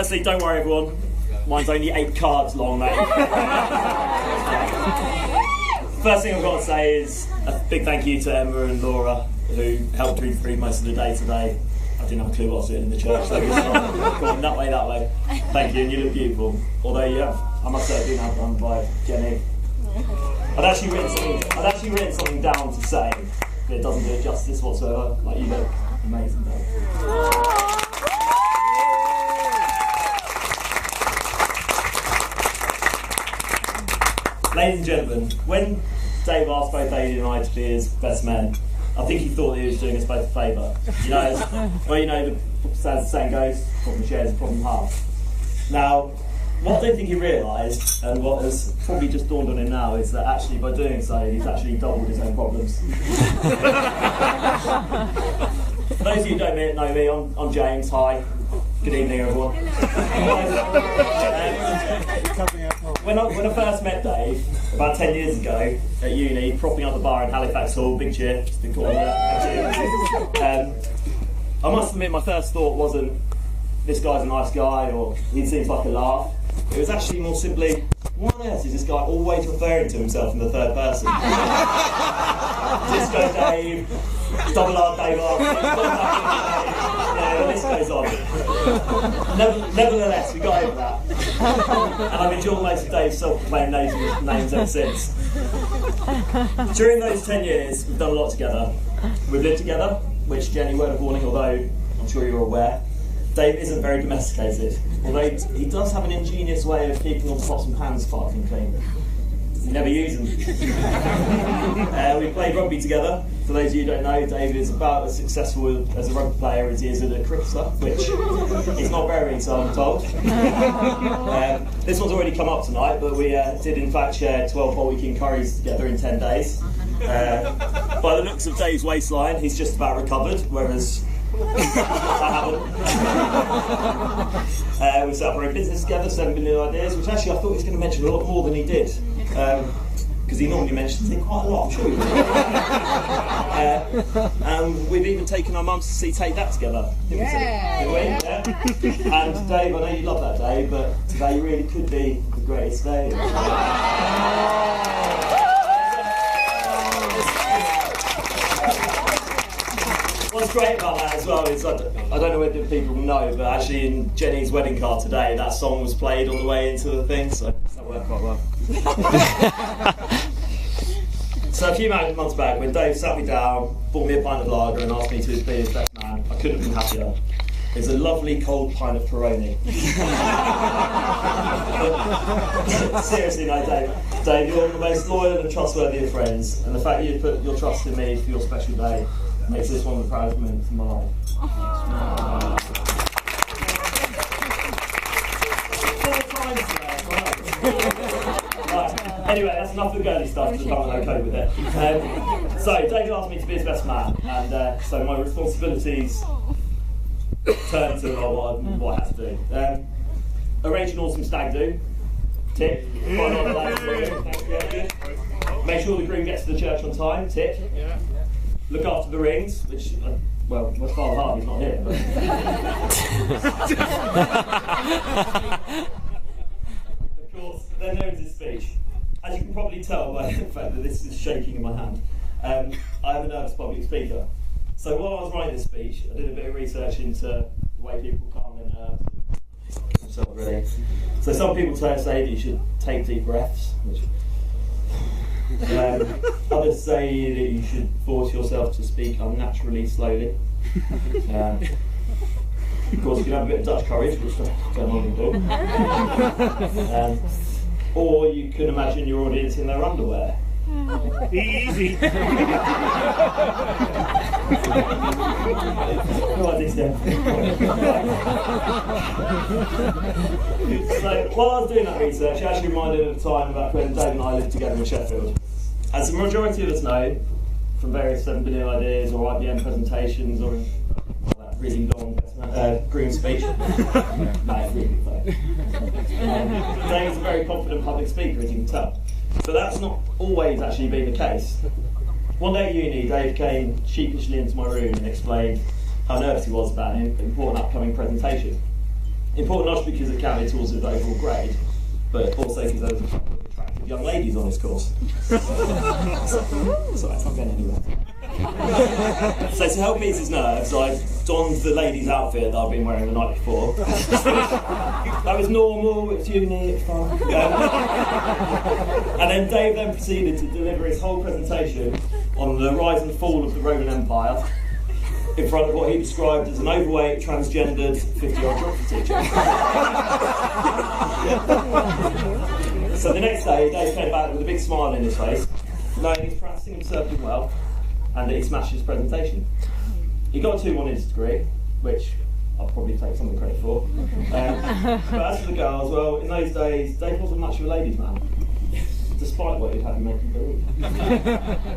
Firstly, don't worry everyone, mine's only 8 cards long, mate. First thing I've got to say is a big thank you to Emma and Laura, who helped read through most of the day today. I didn't have a clue what I was doing in the church, so just going that way. Thank you, and you look beautiful. Although you have, I must say, been outdone by Jenny. I'd actually written something down to say, but it doesn't do it justice whatsoever. Like, you look amazing, though. Ladies and gentlemen, when Dave asked both Adrian and I to be his best men, I think he thought he was doing us both a favour. The saying goes, problem shares, problem half. Now, what I don't think he realised, and what has probably just dawned on him now, is that actually by doing so, he's actually doubled his own problems. For those of you who don't know me, I'm James. Hi. Good evening, everyone. When I first met Dave, about 10 years ago, at uni, propping up the bar in Halifax Hall, big cheer, just been calling that. I must admit, my first thought wasn't, this guy's a nice guy, or he seems like a laugh. It was actually more simply, why on earth is this guy always referring to himself in the third person? Disco Dave, double R Dave R, the list goes on. Nevertheless, we got over that. And I've enjoyed most of Dave's self-proclaimed names ever since. During those 10 years, we've done a lot together. We've lived together, which, Jenny, word of warning, although I'm sure you're aware, Dave isn't very domesticated, although he does have an ingenious way of keeping all the pots and pans sparkling clean. We never use them. We played rugby together. For those of you who don't know, Dave is about as successful as a rugby player as he is as a cricketer, which is not very, so I'm told. This one's already come up tonight, but we did in fact share 12 whole weekend curries together in 10 days. By the looks of Dave's waistline, he's just about recovered, whereas I haven't. We set up our own business together, 7 Billion Ideas, which actually I thought he was going to mention a lot more than he did. Because he normally mentions it quite a lot, I'm sure he will. We've even taken our mums to see Take That together. Yeah. And Dave, I know you love that day, but today really could be the greatest day. What's great about that as well is, I don't know whether people know, but actually in Jenny's wedding card today, that song was played on the way into the thing, so that worked quite well. So a few months back, when Dave sat me down, bought me a pint of lager and asked me to be his best man, I couldn't have been happier. It's a lovely cold pint of Peroni. Seriously, no, Dave, you're the most loyal and trustworthy of friends, and the fact that you put your trust in me for your special day makes this one of the proudest moments of my life. Right. Anyway, that's enough of the girly stuff, because I'm okay with it. So, David asked me to be his best man, and so my responsibilities turned to what I had to do. Arrange an awesome stag do. Tick. Find out the ladies. Make sure the groom gets to the church on time. Tick. Look after the rings, which, well, my father Harvey's not here. But of course, then there is his speech. As you can probably tell by the fact that this is shaking in my hand, I am a nervous public speaker. So while I was writing this speech, I did a bit of research into the way people calm their nerves. Really. So some people say that you should take deep breaths, which others say that you should force yourself to speak unnaturally slowly. Of course, you can have a bit of Dutch courage, which I don't normally do. Or you can imagine your audience in their underwear. Easy. So while I was doing that research, I actually reminded of a time about when Dave and I lived together in Sheffield. As the majority of us know, from various 7 Billion Ideas or IBM presentations or that really long green speech. No, really fun. Dave is a very confident public speaker, as you can tell. But that's not always actually been the case. One day at uni, Dave came sheepishly into my room and explained how nervous he was about an important upcoming presentation. Important not because it counted towards his overall grade, but also because there was a couple of attractive young ladies on his course. Sorry, it's not going anywhere. So to help ease his nerves, I donned the lady's outfit that I'd been wearing the night before. That was normal, it was uni, it was fun. And then Dave then proceeded to deliver his whole presentation on the rise and fall of the Roman Empire in front of what he described as an overweight, transgendered, 50-year-old geography teacher. So the next day, Dave came back with a big smile in his face, knowing he's practicing himself well, and he smashed his presentation. He got a 2 on his degree, which I'll probably take some of the credit for. But as for the girls, well, in those days, Dave wasn't much of a ladies' man, despite what he'd had him make him believe.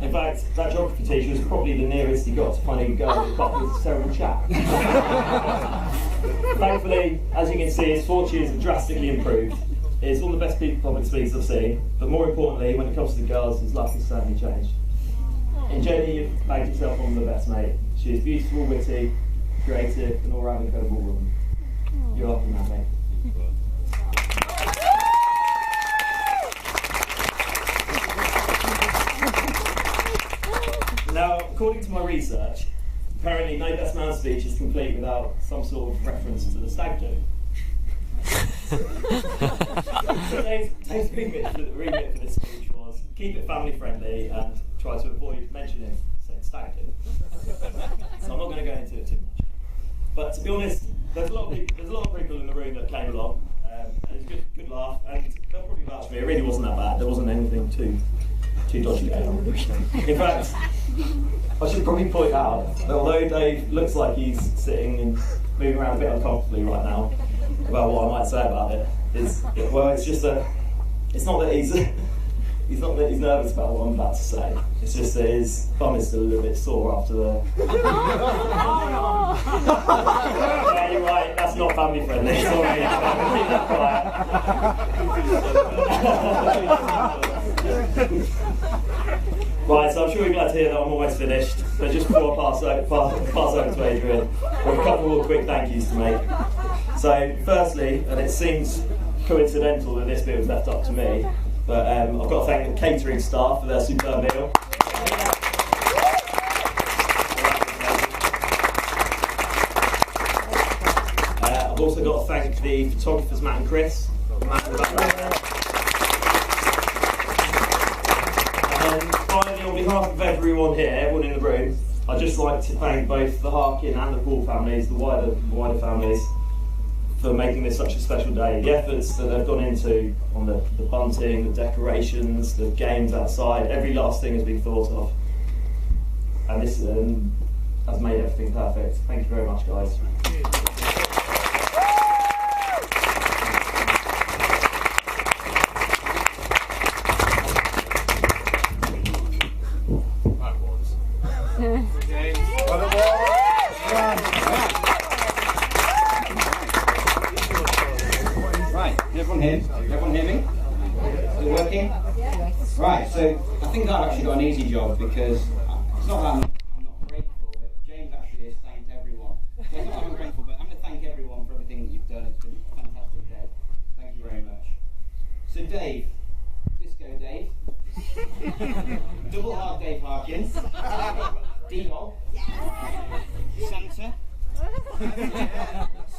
In fact, that geography teacher was probably the nearest he got to finding a girl with a terrible chat. Thankfully, as you can see, his fortunes have drastically improved. He's one of the best public speakers I've seen, but more importantly, when it comes to the girls, his life has certainly changed. In Jenny, you've bagged yourself one of the best, mate. She is beautiful, witty, creative, and all-round incredible woman. You're lucky, man, mate. Now, according to my research, apparently no best man speech is complete without some sort of reference to the stag do. So Dave's remit for this speech was keep it family friendly and try to avoid mentioning stag do. So I'm not going to go into it too much. But to be honest, there's a lot of people in the room that came along. And it was a good laugh, and they'll probably vouch for me. It really wasn't that bad. There wasn't anything too dodgy going on. In fact, I should probably point out that although Dave looks like he's sitting and moving around a bit uncomfortably right now about what I might say about it, it's just that it's not that he's nervous about what I'm about to say. It's just that his bum is still a little bit sore after the. Yeah, you're right. That's not family friendly. Sorry, keep that quiet. Right, so I'm sure you're glad to hear that I'm almost finished. But just before I pass over to Adrian, we have a couple more quick thank yous to make. So, firstly, and it seems coincidental that this bit was left up to me, but I've got to thank the catering staff for their superb meal. I've also got to thank the photographers Matt and Chris. And finally, on behalf of everyone here, everyone in the room, I'd just like to thank both the Harkin and the Paul families, the wider families, for making this such a special day. The efforts that they've gone into on the bunting, the decorations, the games outside, every last thing has been thought of. And this has made everything perfect. Thank you very much, guys. Everyone hear me? Is it working? Right, so I think I've actually got an easy job because it's not that I'm not grateful, but James actually has thanked everyone. So it's not that I'm grateful, but I'm going to thank everyone for everything that you've done. It's been a fantastic day. Thank you very much. So Dave, Disco Dave, Double Hard Dave Harkins, D-Dog, Santa,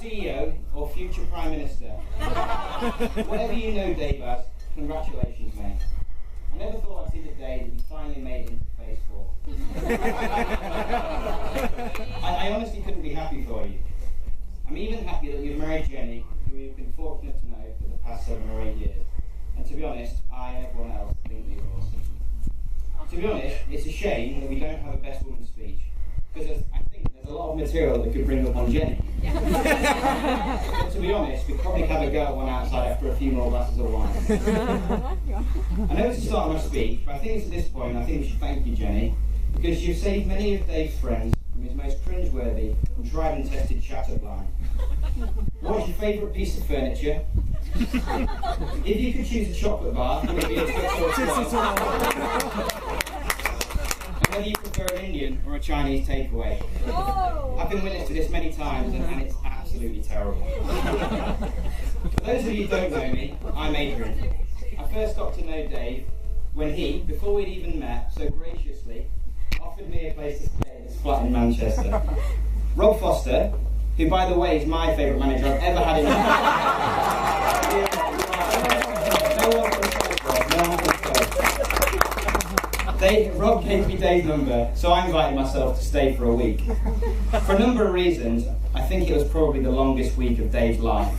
CEO or future Prime Minister. Whatever you know Dave as, congratulations, mate. I never thought I'd see the day that you finally made it into Phase 4. I honestly couldn't be happy for you. I'm even happy that you've married Jenny, who you've been fortunate to know for the past 7 or 8 years. And to be honest, I and everyone else think that you're awesome. To be honest, it's a shame that we don't have a best woman speech, because I think there's a lot of material that could bring up on Jenny. But to be honest, we probably have a go at one outside after a few more glasses of wine. I know it's the start of my speech, but I think it's at this point I think we should thank you, Jenny, because you've saved many of Dave's friends from his most cringeworthy and tried and tested chat-up line. What's your favourite piece of furniture? If you could choose a chocolate bar, would it be a Twix or a Twelve? Whether you prefer an Indian or a Chinese takeaway. I've been witness to this many times and it's absolutely absolutely terrible. For those of you who don't know me, I'm Adrian. I first got to know Dave when he, before we'd even met, so graciously offered me a place to stay in his flat in Manchester. Rob Foster, who by the way is my favourite manager I've ever had in my life. No one can stop Rob, no one can stop. Rob gave me Dave's number, so I invited myself to stay for a week. For a number of reasons, I think it was probably the longest week of Dave's life.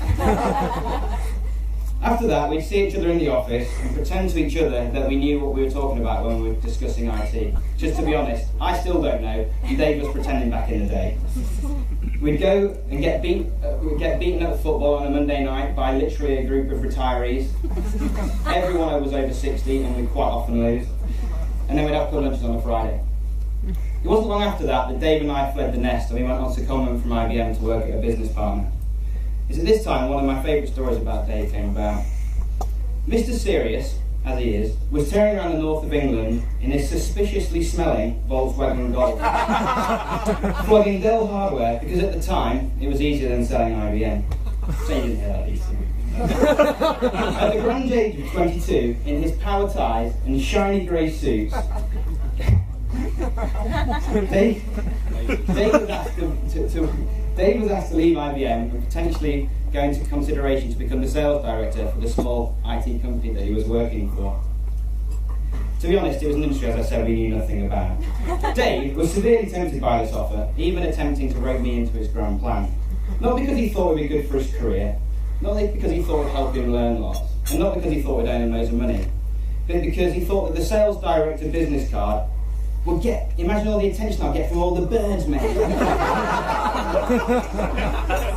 After that, we'd see each other in the office and pretend to each other that we knew what we were talking about when we were discussing IT. Just to be honest, I still don't know, and Dave was pretending back in the day. We'd go and get beaten at football on a Monday night by literally a group of retirees. Everyone was over 60, and we'd quite often lose. And then we'd have club lunches on a Friday. It wasn't long after that Dave and I fled the nest and we went on to Common from IBM to work at a business partner. It's at this time one of my favourite stories about Dave came about. Mr. Serious, as he is, was tearing around the north of England in his suspiciously smelling Volkswagen Golf, plugging Dell hardware because at the time it was easier than selling IBM. So you didn't hear that easy. At the grand age of 22, in his power ties and shiny grey suits, Dave was asked to leave IBM and potentially go into consideration to become the sales director for the small IT company that he was working for. To be honest, it was an industry, as I said, we knew nothing about. Dave was severely tempted by this offer, even attempting to rope me into his grand plan. Not because he thought it would be good for his career, not because he thought it would help him learn lots, and not because he thought it would earn him loads of money, but because he thought that the sales director business card would imagine all the attention I'll get from all the birds, mate.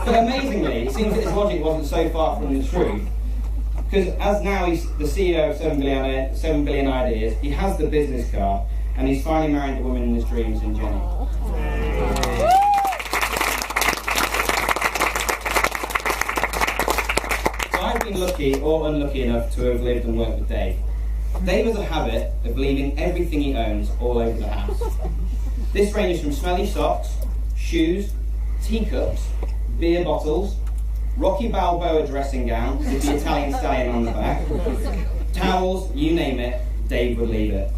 But amazingly, it seems that his logic wasn't so far from the truth, because as now he's the CEO of 7 billion Ideas, he has the business card, and he's finally married the woman in his dreams in Jenny. I've been lucky or unlucky enough to have lived and worked with Dave. Dave has a habit of leaving everything he owns all over the house. This ranges from smelly socks, shoes, teacups, beer bottles, Rocky Balboa dressing gowns with the Italian stallion on the back, towels, you name it, Dave would leave it.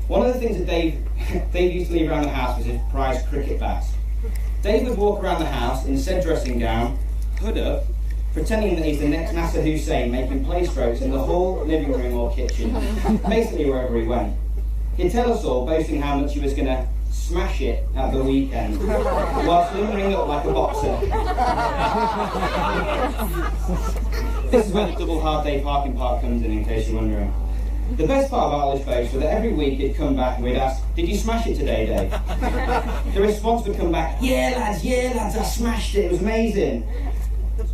One of the things that Dave used to leave around the house was his prized cricket bats. Dave would walk around the house in said dressing gown, hood up, pretending that he's the next Nasser Hussein, making play strokes in the hall, living room or kitchen, basically wherever he went. He'd tell us all, boasting how much he was going to smash it at the weekend, whilst limbering up like a boxer. This is where the double hard day parking park comes in case you're wondering. The best part about all this boast was that every week he'd come back and we'd ask, "Did you smash it today, Dave?" The response would come back, yeah lads, I smashed it, it was amazing."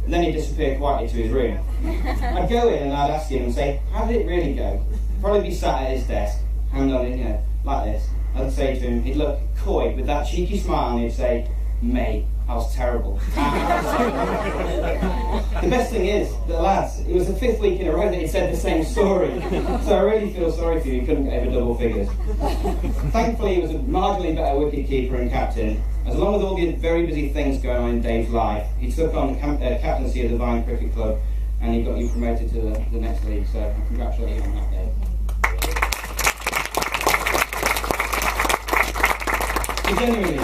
And then he'd disappear quietly to his room. I'd go in and I'd ask him and say, "How did it really go?" Probably be sat at his desk, hand on it, like this. I'd say to him, he'd look coy with that cheeky smile and he'd say, "Mate, I was terrible." The best thing is that, lads, it was the 5th week in a row that he said the same story. So I really feel sorry for you, he couldn't get over double figures. Thankfully, he was a marginally better wicket-keeper and captain. As long as all the very busy things going on in Dave's life, he took on captaincy of the Vine Cricket Club and he got you promoted to the next league. So I congratulate you on that, Dave. So genuinely,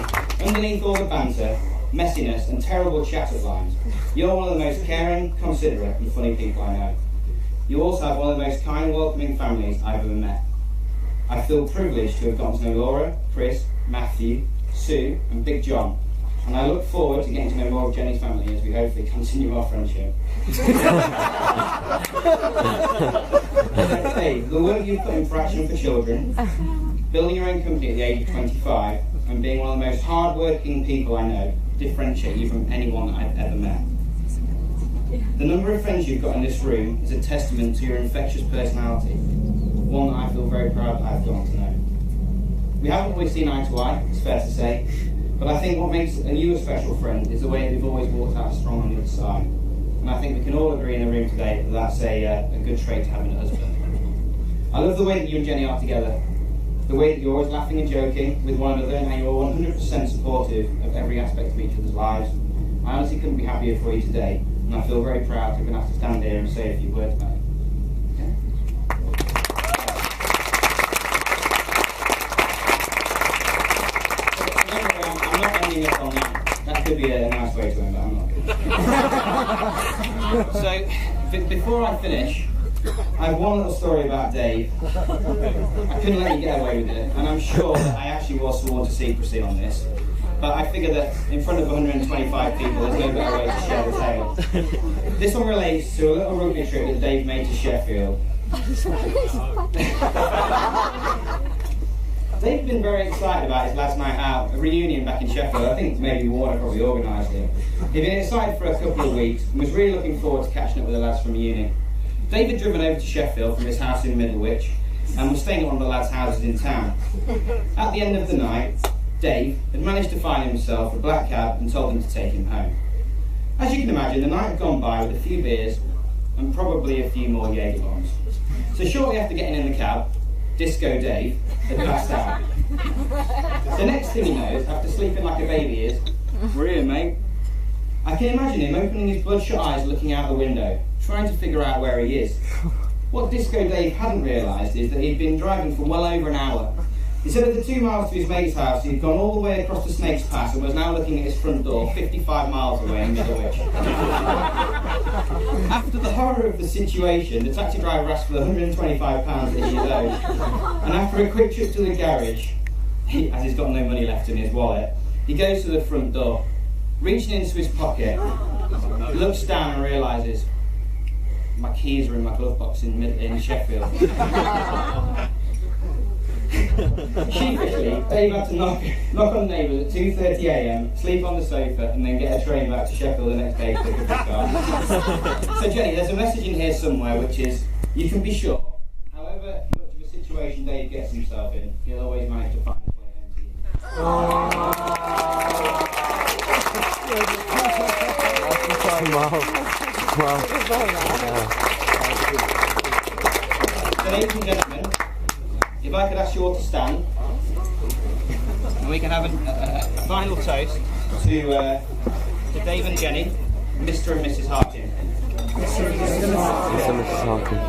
underneath all the banter, messiness and terrible chat at lines, you're one of the most caring, considerate and funny people I know. You also have one of the most kind, welcoming families I've ever met. I feel privileged to have gotten to know Laura, Chris, Matthew, Sue and Big John, and I look forward to getting to know more of Jenny's family as we hopefully continue our friendship. Hey, the work you've put in for Action for Children, building your own company at the age of 25, and being one of the most hard-working people I know differentiate you from anyone that I've ever met. The number of friends you've got in this room is a testament to your infectious personality, one that I feel very proud that I've gotten to know. We haven't always seen eye to eye, it's fair to say, but I think what makes you a special friend is the way that you've always walked out strong on the other side. And I think we can all agree in the room today that that's a good trait to have in a husband. I love the way that you and Jenny are together, the way that you're always laughing and joking with one another and how you're 100% supportive of every aspect of each other's lives, I honestly couldn't be happier for you today, and I feel very proud to have been asked to stand here and say a few words about it. I'm not ending up on that. That could be a nice way to end, but I'm not. So, before I finish, I have one little story about Dave. I couldn't let you get away with it, and I'm sure that I actually was sworn to secrecy on this. But I figure that in front of 125 people, there's no better way to share the tale. This one relates to a little rugby trip that Dave made to Sheffield. Dave'd been very excited about his last night out, a reunion back in Sheffield. I think maybe Warner probably organised it. He'd been excited for a couple of weeks and was really looking forward to catching up with the lads from uni. Dave had driven over to Sheffield from his house in Middlewich and was staying at one of the lads' houses in town. At the end of the night, Dave had managed to find himself a black cab and told them to take him home. As you can imagine, the night had gone by with a few beers and probably a few more Jaeger bombs. So shortly after getting in the cab, Disco Dave had passed out. The next thing he knows, after sleeping like a baby, is, "We're here, mate." I can imagine him opening his bloodshot eyes, looking out the window, trying to figure out where he is. What Disco Dave hadn't realised is that he'd been driving for well over an hour. Instead of the 2 miles to his mate's house, he'd gone all the way across the Snake's Pass and was now looking at his front door 55 miles away in Middlewich. After the horror of the situation, the taxi driver asked for the £125 that he owed, and after a quick trip to the garage, as he's got no money left in his wallet, he goes to the front door. Reaching into his pocket, he looks down and realises, my keys are in my glove box in Sheffield. Sheepishly, Dave had to knock on neighbours at 2:30 a.m, sleep on the sofa, and then get a train back to Sheffield the next day to pick up his car. So Jenny, there's a message in here somewhere which is, you can be sure, however much of a situation Dave gets himself in, he'll always manage to find his way home to you. So ladies and gentlemen, if I could ask you all to stand, and we can have a final toast to Dave and Jenny, Mr. and Mrs. Harkin. Mr. and Mrs. Harkin.